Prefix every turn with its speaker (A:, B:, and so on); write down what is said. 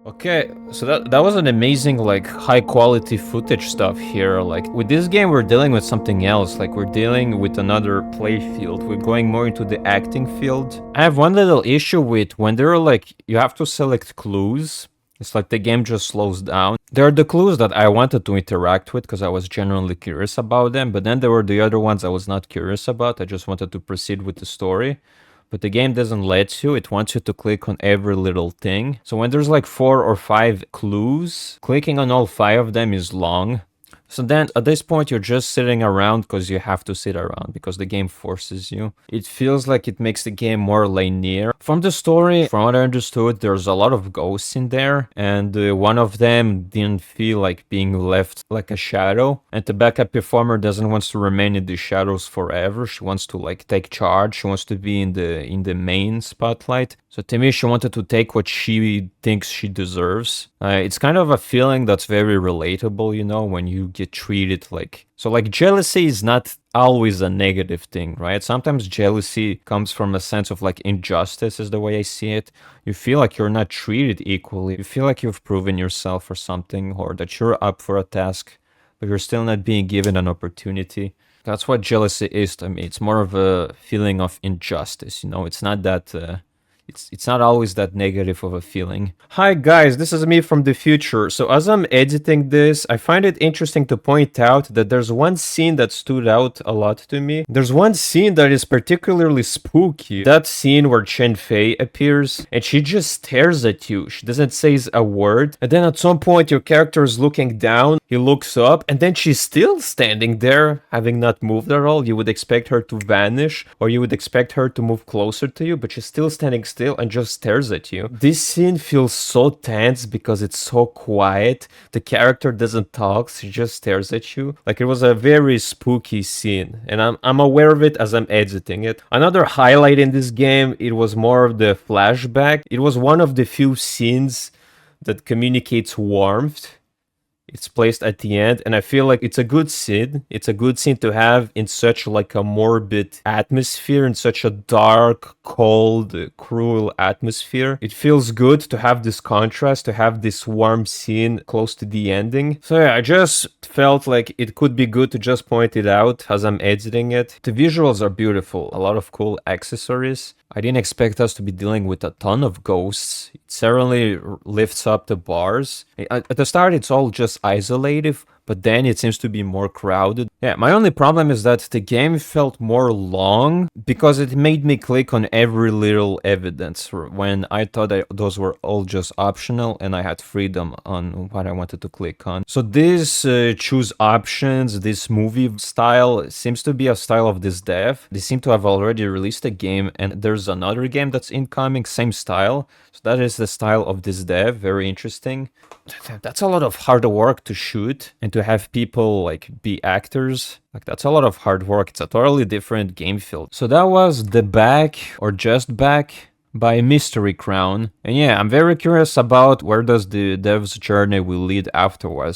A: Okay, so that was an amazing, like, high quality footage stuff here. Like, with this game, we're dealing with something else. Like, we're dealing with another play field. We're going more into the acting field. I have one little issue with when there are, like, you have to select clues. It's like the game just slows down. There are the clues that I wanted to interact with because I was genuinely curious about them, but then there were the other ones I was not curious about. I just wanted to proceed with the story. But the game doesn't let you. It wants you to click on every little thing. So when there's like 4 or 5 clues, clicking on all 5 of them is long. So then at this point, you're just sitting around because you have to sit around because the game forces you. It feels like it makes the game more linear. From the story, from what I understood, there's a lot of ghosts in there, and one of them didn't feel like being left like a shadow. And the backup performer doesn't want to remain in the shadows forever. She wants to like take charge. She wants to be in the main spotlight. So to me, she wanted to take what she thinks she deserves. It's kind of a feeling that's very relatable, you know, when you get treated like... So like jealousy is not always a negative thing, right? Sometimes jealousy comes from a sense of like injustice is the way I see it. You feel like you're not treated equally. You feel like you've proven yourself or something, or that you're up for a task, but you're still not being given an opportunity. That's what jealousy is to me. It's more of a feeling of injustice, you know? It's not that... It's not always that negative of a feeling. Hi guys, this is me from the future. So as I'm editing this, I find it interesting to point out that there's one scene that stood out a lot to me. There's one scene that is particularly spooky. That scene where Chen Fei appears and she just stares at you. She doesn't say a word. And then at some point your character is looking down, he looks up, and then she's still standing there, having not moved at all. You would expect her to vanish, or you would expect her to move closer to you, but she's still standing still and just stares at you. This scene feels so tense because it's so quiet. The character doesn't talk, she just stares at you. Like, it was a very spooky scene, and I'm aware of it as I'm editing it. Another highlight in this game, it was more of the flashback. It was one of the few scenes that communicates warmth. It's placed at the end, and I feel like it's a good scene. It's a good scene to have in such like a morbid atmosphere, in such a dark, cold, cruel atmosphere. It feels good to have this contrast, to have this warm scene close to the ending. So yeah, I just felt like it could be good to just point it out as I'm editing it. The visuals are beautiful, a lot of cool accessories. I didn't expect us to be dealing with a ton of ghosts. It certainly lifts up the bars. At the start, it's all just isolative, but then it seems to be more crowded. Yeah, my only problem is that the game felt more long because it made me click on every little evidence when I thought those were all just optional and I had freedom on what I wanted to click on. So this choose options, this movie style seems to be a style of this dev. They seem to have already released a game, and there's another game that's incoming, same style. So that is the style of this dev, very interesting. That's a lot of hard work to shoot and to have people like be actors. Like, that's a lot of hard work. It's a totally different game field. So that was The Back, or Just Back, by Mystery Crown. And yeah, I'm very curious about where does the dev's journey will lead afterwards.